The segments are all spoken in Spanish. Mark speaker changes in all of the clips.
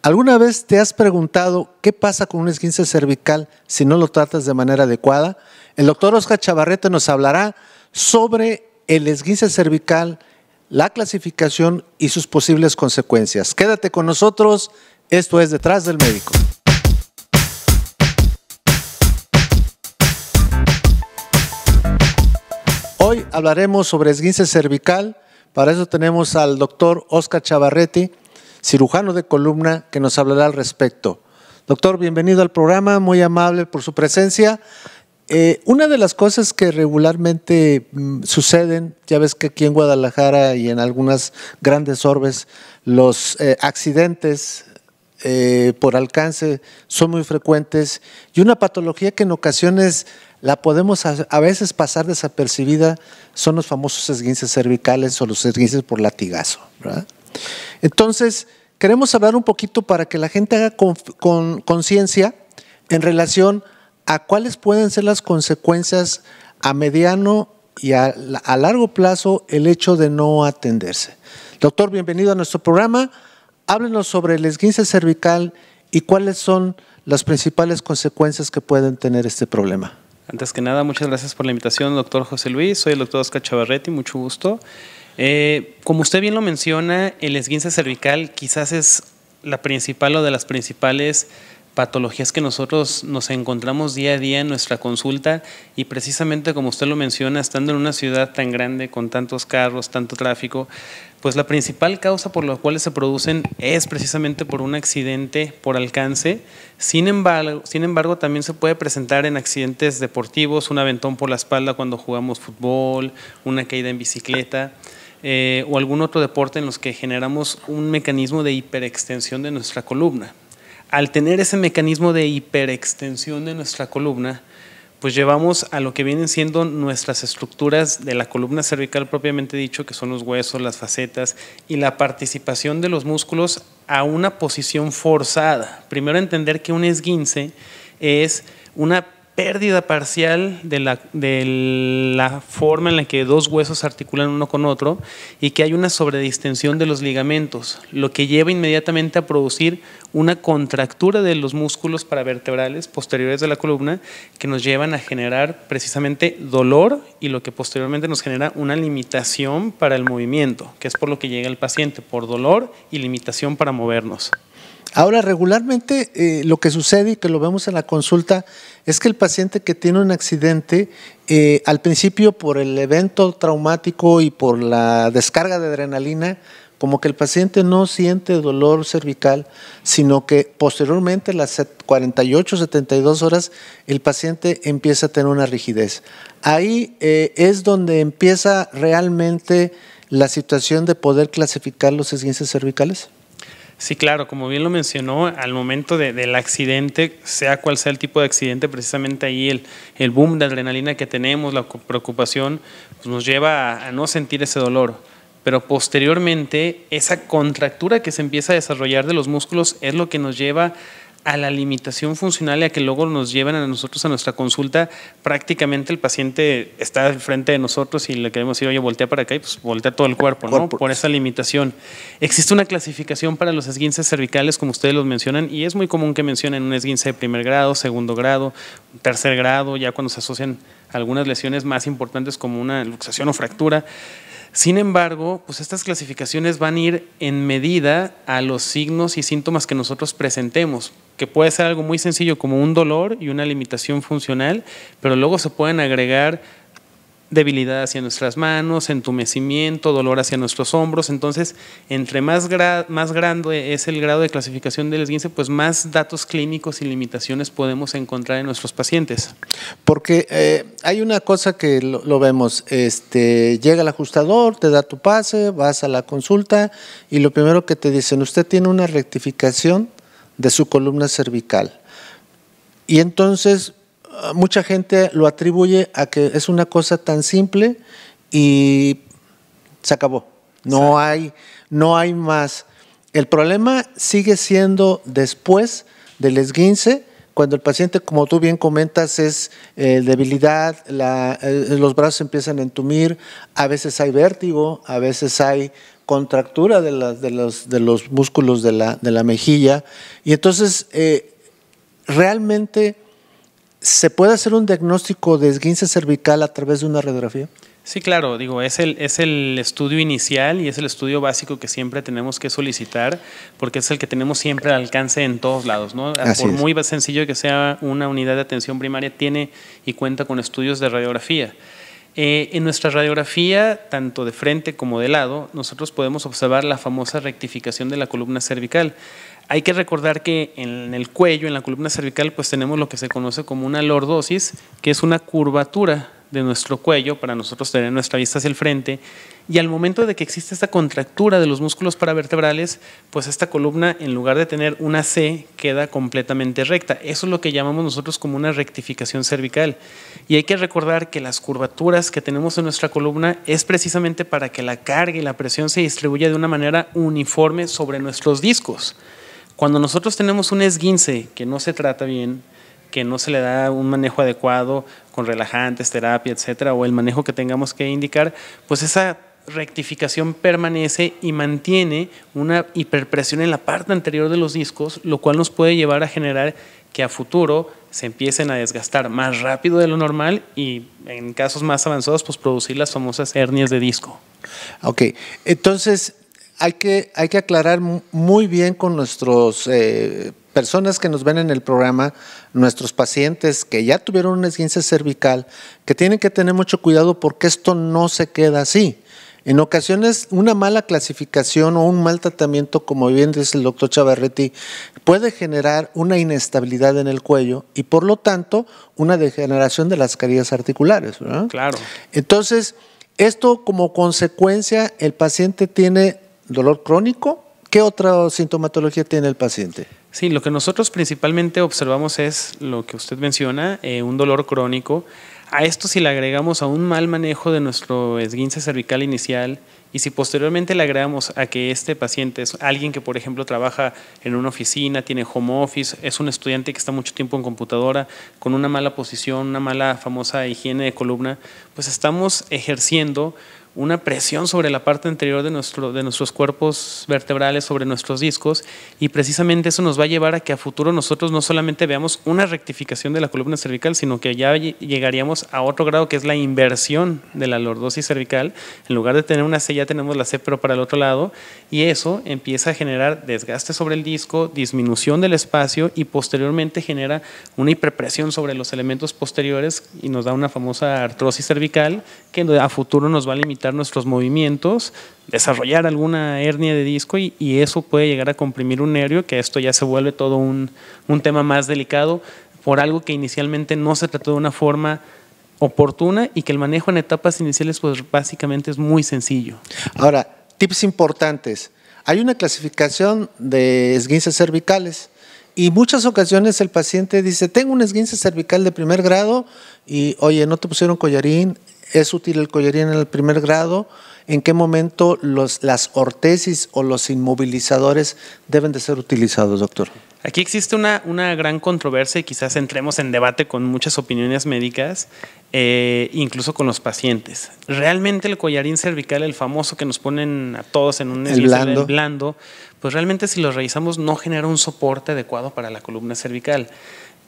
Speaker 1: ¿Alguna vez te has preguntado qué pasa con un esguince cervical si no lo tratas de manera adecuada? El doctor Oscar Chavarrete nos hablará sobre el esguince cervical, la clasificación y sus posibles consecuencias. Quédate con nosotros, esto es Detrás del Médico. Hoy hablaremos sobre esguince cervical. Para eso tenemos al doctor Oscar Chavarrete, cirujano de columna, que nos hablará al respecto. Doctor, bienvenido al programa, muy amable por su presencia. Una de las cosas que regularmente suceden, ya ves que aquí en Guadalajara y en algunas grandes orbes, los accidentes por alcance son muy frecuentes y una patología que en ocasiones la podemos a veces pasar desapercibida son los famosos esguinces cervicales o los esguinces por latigazo, ¿verdad? Entonces, queremos hablar un poquito para que la gente haga conciencia en relación a cuáles pueden ser las consecuencias a mediano y a largo plazo el hecho de no atenderse. Doctor, bienvenido a nuestro programa. Háblenos sobre el esguince cervical y cuáles son las principales consecuencias que pueden tener este problema.
Speaker 2: Antes que nada, muchas gracias por la invitación, doctor José Luis. Soy el doctor Oscar Chavarrete, mucho gusto. Como usted bien lo menciona, el esguince cervical quizás es la principal o de las principales patologías que nosotros nos encontramos día a día en nuestra consulta y precisamente como usted lo menciona, estando en una ciudad tan grande con tantos carros, tanto tráfico, pues la principal causa por la cual se producen es precisamente por un accidente por alcance. Sin embargo, también se puede presentar en accidentes deportivos, un aventón por la espalda cuando jugamos fútbol, una caída en bicicleta, o algún otro deporte en los que generamos un mecanismo de hiperextensión de nuestra columna. Al tener ese mecanismo de hiperextensión de nuestra columna, pues llevamos a lo que vienen siendo nuestras estructuras de la columna cervical propiamente dicho, que son los huesos, las facetas y la participación de los músculos a una posición forzada. Primero entender que un esguince es una pérdida parcial de la forma en la que dos huesos articulan uno con otro y que hay una sobredistensión de los ligamentos, lo que lleva inmediatamente a producir una contractura de los músculos paravertebrales posteriores de la columna que nos llevan a generar precisamente dolor y lo que posteriormente nos genera una limitación para el movimiento, que es por lo que llega el paciente, por dolor y limitación para movernos.
Speaker 1: Ahora, regularmente lo que sucede y que lo vemos en la consulta es que el paciente que tiene un accidente, al principio por el evento traumático y por la descarga de adrenalina, como que el paciente no siente dolor cervical, sino que posteriormente, las 48, 72 horas, el paciente empieza a tener una rigidez. Ahí es donde empieza realmente la situación de poder clasificar los esguinces cervicales.
Speaker 2: Sí, claro, como bien lo mencionó, al momento del accidente, sea cual sea el tipo de accidente, precisamente ahí el boom de adrenalina que tenemos, la preocupación, pues nos lleva a no sentir ese dolor. Pero posteriormente, esa contractura que se empieza a desarrollar de los músculos es lo que nos lleva a la limitación funcional y a que luego nos lleven a nosotros a nuestra consulta. Prácticamente el paciente está al frente de nosotros y le queremos decir, oye, voltea para acá y pues voltea todo el cuerpo, ¿no? Por esa limitación. Existe una clasificación para los esguinces cervicales, como ustedes los mencionan, y es muy común que mencionen un esguince de primer grado, segundo grado, tercer grado, ya cuando se asocian algunas lesiones más importantes como una luxación o fractura. Sin embargo, pues estas clasificaciones van a ir en medida a los signos y síntomas que nosotros presentemos, que puede ser algo muy sencillo como un dolor y una limitación funcional, pero luego se pueden agregar debilidad hacia nuestras manos, entumecimiento, dolor hacia nuestros hombros. Entonces, entre más grande es el grado de clasificación del esguince, pues más datos clínicos y limitaciones podemos encontrar en nuestros pacientes.
Speaker 1: Porque hay una cosa que lo vemos, llega el ajustador, te da tu pase, vas a la consulta y lo primero que te dicen, usted tiene una rectificación de su columna cervical. Y entonces mucha gente lo atribuye a que es una cosa tan simple y se acabó. No hay más. El problema sigue siendo después del esguince, cuando el paciente, como tú bien comentas, es debilidad, los brazos empiezan a entumir, a veces hay vértigo, a veces hay contractura de los músculos de la mejilla. Y entonces, ¿realmente se puede hacer un diagnóstico de esguince cervical a través de una radiografía?
Speaker 2: Sí, claro, digo, es el estudio inicial y es el estudio básico que siempre tenemos que solicitar porque es el que tenemos siempre al alcance en todos lados, ¿no? Por muy sencillo que sea una unidad de atención primaria, tiene y cuenta con estudios de radiografía. En nuestra radiografía, tanto de frente como de lado, nosotros podemos observar la famosa rectificación de la columna cervical. Hay que recordar que en el cuello, en la columna cervical, pues tenemos lo que se conoce como una lordosis, que es una curvatura de nuestro cuello para nosotros tener nuestra vista hacia el frente, y al momento de que existe esta contractura de los músculos paravertebrales, pues esta columna, en lugar de tener una C, queda completamente recta. Eso es lo que llamamos nosotros como una rectificación cervical. Y hay que recordar que las curvaturas que tenemos en nuestra columna es precisamente para que la carga y la presión se distribuya de una manera uniforme sobre nuestros discos. Cuando nosotros tenemos un esguince que no se trata bien, que no se le da un manejo adecuado con relajantes, terapia, etcétera, o el manejo que tengamos que indicar, pues esa rectificación permanece y mantiene una hiperpresión en la parte anterior de los discos, lo cual nos puede llevar a generar que a futuro se empiecen a desgastar más rápido de lo normal y en casos más avanzados, pues producir las famosas hernias de disco.
Speaker 1: Ok, entonces hay que aclarar muy bien con nuestros personas que nos ven en el programa, nuestros pacientes que ya tuvieron un esguince cervical, que tienen que tener mucho cuidado porque esto no se queda así. En ocasiones, una mala clasificación o un mal tratamiento, como bien dice el doctor Chavarretti, puede generar una inestabilidad en el cuello y, por lo tanto, una degeneración de las carillas articulares, ¿verdad?
Speaker 2: Claro.
Speaker 1: Entonces, esto como consecuencia, el paciente tiene dolor crónico. ¿Qué otra sintomatología tiene el paciente?
Speaker 2: Sí, lo que nosotros principalmente observamos es lo que usted menciona, un dolor crónico. A esto si le agregamos a un mal manejo de nuestro esguince cervical inicial y si posteriormente le agregamos a que este paciente es alguien que, por ejemplo, trabaja en una oficina, tiene home office, es un estudiante que está mucho tiempo en computadora, con una mala posición, una mala famosa higiene de columna, pues estamos ejerciendo una presión sobre la parte anterior de nuestros cuerpos vertebrales, sobre nuestros discos, y precisamente eso nos va a llevar a que a futuro nosotros no solamente veamos una rectificación de la columna cervical, sino que ya llegaríamos a otro grado que es la inversión de la lordosis cervical. En lugar de tener una C, ya tenemos la C, pero para el otro lado, y eso empieza a generar desgaste sobre el disco, disminución del espacio y posteriormente genera una hiperpresión sobre los elementos posteriores y nos da una famosa artrosis cervical que a futuro nos va a limitar nuestros movimientos, desarrollar alguna hernia de disco y eso puede llegar a comprimir un nervio, que esto ya se vuelve todo un tema más delicado por algo que inicialmente no se trató de una forma oportuna y que el manejo en etapas iniciales pues básicamente es muy sencillo.
Speaker 1: Ahora, tips importantes. Hay una clasificación de esguinces cervicales y muchas ocasiones el paciente dice, tengo un esguince cervical de primer grado y, oye, no te pusieron collarín. ¿Es útil el collarín en el primer grado? ¿En qué momento las ortesis o los inmovilizadores deben de ser utilizados, doctor?
Speaker 2: Aquí existe una gran controversia y quizás entremos en debate con muchas opiniones médicas, incluso con los pacientes. Realmente el collarín cervical, el famoso que nos ponen a todos en un esguince blando, pues realmente si lo revisamos no genera un soporte adecuado para la columna cervical.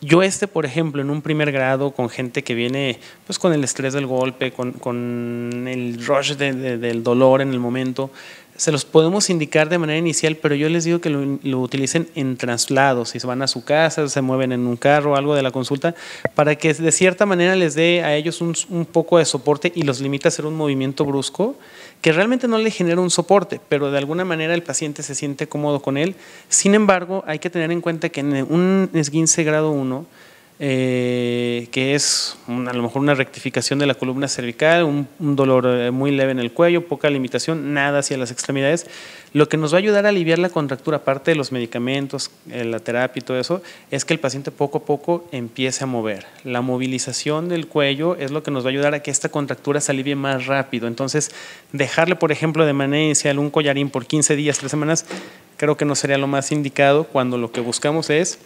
Speaker 2: Yo por ejemplo, en un primer grado, con gente que viene pues con el estrés del golpe, con el rush del dolor en el momento, se los podemos indicar de manera inicial, pero yo les digo que lo utilicen en traslados, si se van a su casa, se mueven en un carro, algo de la consulta, para que de cierta manera les dé a ellos un poco de soporte y los limite a hacer un movimiento brusco, que realmente no le genera un soporte, pero de alguna manera el paciente se siente cómodo con él. Sin embargo, hay que tener en cuenta que en un esguince grado 1, que es a lo mejor una rectificación de la columna cervical, un dolor muy leve en el cuello, poca limitación, nada hacia las extremidades, lo que nos va a ayudar a aliviar la contractura, aparte de los medicamentos, la terapia y todo eso, es que el paciente poco a poco empiece a mover. La movilización del cuello es lo que nos va a ayudar a que esta contractura se alivie más rápido. Entonces, dejarle, por ejemplo, de manera inicial un collarín por 15 días, 3 semanas, creo que no sería lo más indicado cuando lo que buscamos es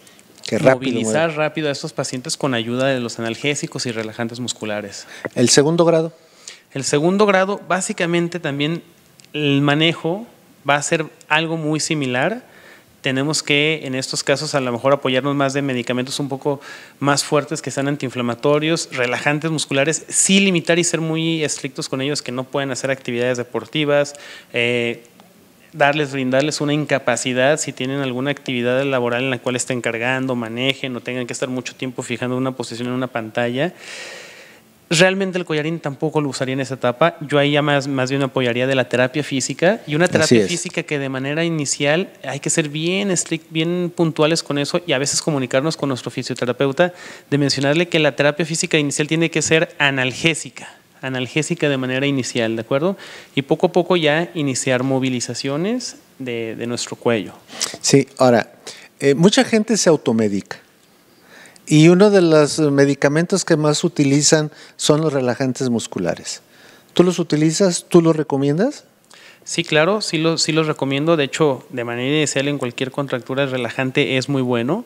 Speaker 2: movilizar rápido a estos pacientes con ayuda de los analgésicos y relajantes musculares.
Speaker 1: ¿El segundo grado?
Speaker 2: El segundo grado, básicamente también el manejo va a ser algo muy similar. Tenemos que, en estos casos, a lo mejor apoyarnos más de medicamentos un poco más fuertes que sean antiinflamatorios, relajantes musculares, sí limitar y ser muy estrictos con ellos, que no pueden hacer actividades deportivas, brindarles una incapacidad si tienen alguna actividad laboral en la cual estén cargando, manejen o tengan que estar mucho tiempo fijando una posición en una pantalla. Realmente el collarín tampoco lo usaría en esa etapa. Yo ahí ya más bien apoyaría de la terapia física, y una terapia física que de manera inicial hay que ser bien puntuales con eso, y a veces comunicarnos con nuestro fisioterapeuta, de mencionarle que la terapia física inicial tiene que ser analgésica de manera inicial, ¿de acuerdo? Y poco a poco ya iniciar movilizaciones de nuestro cuello.
Speaker 1: Sí, ahora, mucha gente se automedica. Y uno de los medicamentos que más utilizan son los relajantes musculares. ¿Tú los utilizas? ¿Tú los recomiendas?
Speaker 2: Sí, claro, sí los recomiendo. De hecho, de manera inicial en cualquier contractura el relajante es muy bueno,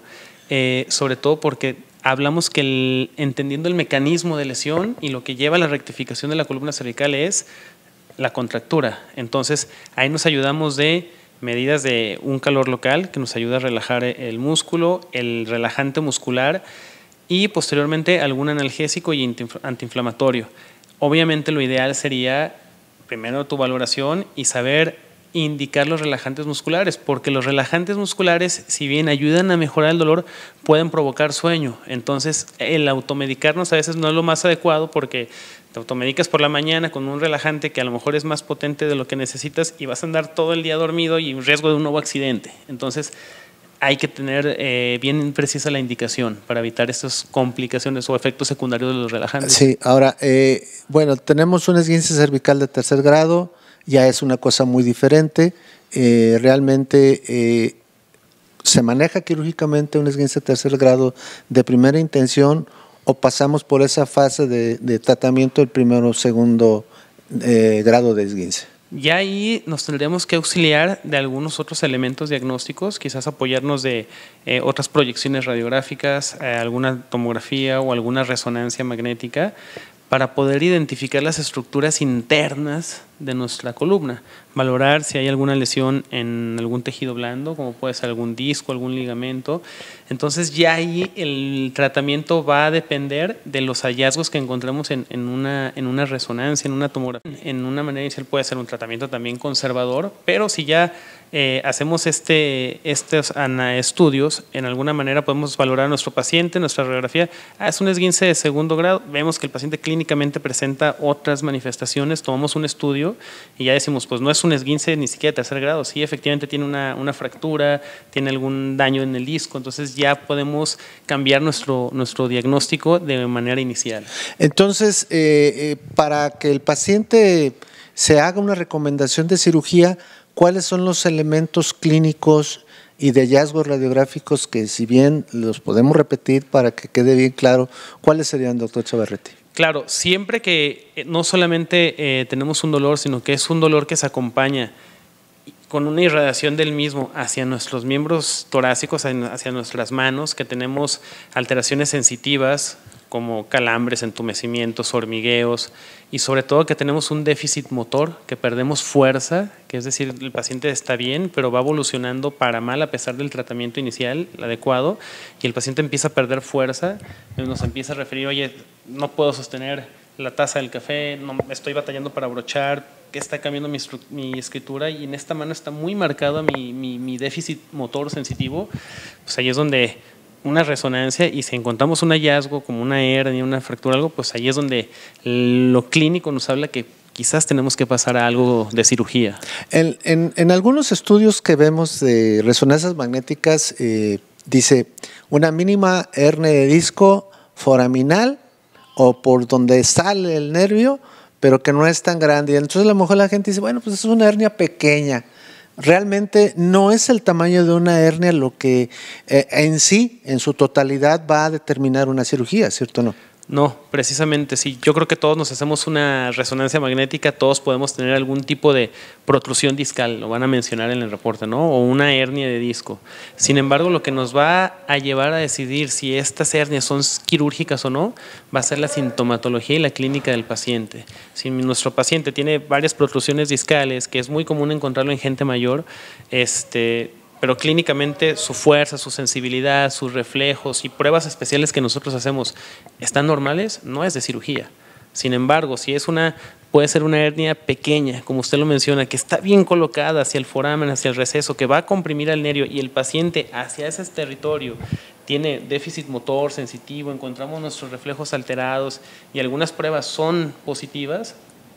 Speaker 2: sobre todo porque hablamos que entendiendo el mecanismo de lesión y lo que lleva a la rectificación de la columna cervical es la contractura. Entonces, ahí nos ayudamos de medidas de un calor local que nos ayuda a relajar el músculo, el relajante muscular y posteriormente algún analgésico y antiinflamatorio. Obviamente lo ideal sería primero tu valoración y saber indicar los relajantes musculares, porque los relajantes musculares, si bien ayudan a mejorar el dolor, pueden provocar sueño. Entonces, el automedicarnos a veces no es lo más adecuado, porque te automedicas por la mañana con un relajante que a lo mejor es más potente de lo que necesitas y vas a andar todo el día dormido y en riesgo de un nuevo accidente. Entonces, hay que tener bien precisa la indicación para evitar estas complicaciones o efectos secundarios de los relajantes.
Speaker 1: Sí, ahora, bueno, tenemos un esguince cervical de tercer grado, ya es una cosa muy diferente. Realmente se maneja quirúrgicamente un esguince de tercer grado de primera intención, o pasamos por esa fase de tratamiento del primero o segundo grado de esguince.
Speaker 2: Ya ahí nos tendremos que auxiliar de algunos otros elementos diagnósticos, quizás apoyarnos de otras proyecciones radiográficas, alguna tomografía o alguna resonancia magnética, para poder identificar las estructuras internas de nuestra columna, valorar si hay alguna lesión en algún tejido blando, como puede ser algún disco, algún ligamento. Entonces ya ahí el tratamiento va a depender de los hallazgos que encontremos en una resonancia, en una tomografía. En una manera inicial puede ser un tratamiento también conservador, pero si ya hacemos estos estudios, en alguna manera podemos valorar a nuestro paciente, nuestra radiografía. Es un esguince de segundo grado, vemos que el paciente clínicamente presenta otras manifestaciones, tomamos un estudio y ya decimos, pues no es un esguince ni siquiera de tercer grado, sí, efectivamente tiene una fractura, tiene algún daño en el disco, entonces ya podemos cambiar nuestro diagnóstico de manera inicial.
Speaker 1: Entonces, para que el paciente se haga una recomendación de cirugía, ¿cuáles son los elementos clínicos y de hallazgos radiográficos que, si bien los podemos repetir para que quede bien claro, cuáles serían, doctor Chavarretti?
Speaker 2: Claro, siempre que no solamente tenemos un dolor, sino que es un dolor que se acompaña con una irradiación del mismo hacia nuestros miembros torácicos, hacia nuestras manos, que tenemos alteraciones sensitivas como calambres, entumecimientos, hormigueos, y sobre todo que tenemos un déficit motor, que perdemos fuerza, que es decir, el paciente está bien, pero va evolucionando para mal a pesar del tratamiento inicial, el adecuado, y el paciente empieza a perder fuerza, nos empieza a referir, oye, no puedo sostener la taza del café, no, estoy batallando para abrochar, que está cambiando mi escritura, y en esta mano está muy marcado mi déficit motor sensitivo. Pues ahí es donde una resonancia, y si encontramos un hallazgo como una hernia, una fractura, algo, pues ahí es donde lo clínico nos habla que quizás tenemos que pasar a algo de cirugía.
Speaker 1: En algunos estudios que vemos de resonancias magnéticas, dice una mínima hernia de disco foraminal o por donde sale el nervio, pero que no es tan grande. Entonces a lo mejor la gente dice, bueno, pues es una hernia pequeña. Realmente no es el tamaño de una hernia lo que en sí, en su totalidad, va a determinar una cirugía, ¿cierto o no?
Speaker 2: No, precisamente sí. Yo creo que todos nos hacemos una resonancia magnética, todos podemos tener algún tipo de protrusión discal, lo van a mencionar en el reporte, ¿no? O una hernia de disco. Sin embargo, lo que nos va a llevar a decidir si estas hernias son quirúrgicas o no, va a ser la sintomatología y la clínica del paciente. Si nuestro paciente tiene varias protrusiones discales, que es muy común encontrarlo en gente mayor, pero clínicamente su fuerza, su sensibilidad, sus reflejos y pruebas especiales que nosotros hacemos están normales, no es de cirugía. Sin embargo, si puede ser una hernia pequeña, como usted lo menciona, que está bien colocada hacia el foramen, hacia el receso, que va a comprimir al nervio y el paciente hacia ese territorio tiene déficit motor, sensitivo, encontramos nuestros reflejos alterados y algunas pruebas son positivas,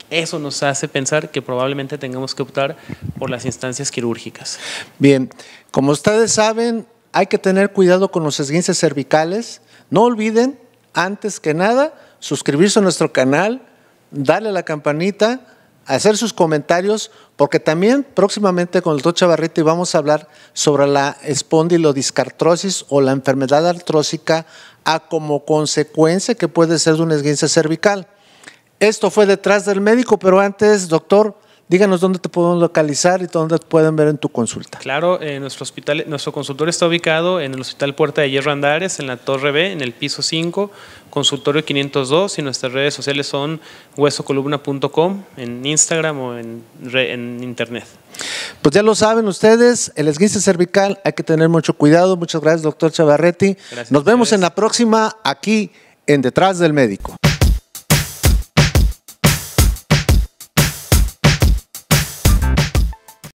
Speaker 2: eso nos hace pensar que probablemente tengamos que optar por las instancias quirúrgicas.
Speaker 1: Bien, como ustedes saben, hay que tener cuidado con los esguinces cervicales. No olviden, antes que nada, suscribirse a nuestro canal, darle a la campanita, hacer sus comentarios, porque también próximamente con el doctor Chavarretti vamos a hablar sobre la espondilodiscartrosis o la enfermedad artrósica como consecuencia que puede ser de un esguince cervical. Esto fue Detrás del Médico, pero antes, díganos dónde te podemos localizar y dónde te pueden ver en tu consulta.
Speaker 2: Claro, nuestro consultorio está ubicado en el Hospital Puerta de Hierro Andares, en la Torre B, en el piso 5, consultorio 502, y nuestras redes sociales son huesocolumna.com, en Instagram o en internet.
Speaker 1: Pues ya lo saben ustedes, el esguince cervical hay que tener mucho cuidado. Muchas gracias, doctor Chavarretti. Nos vemos en la próxima aquí en Detrás del Médico.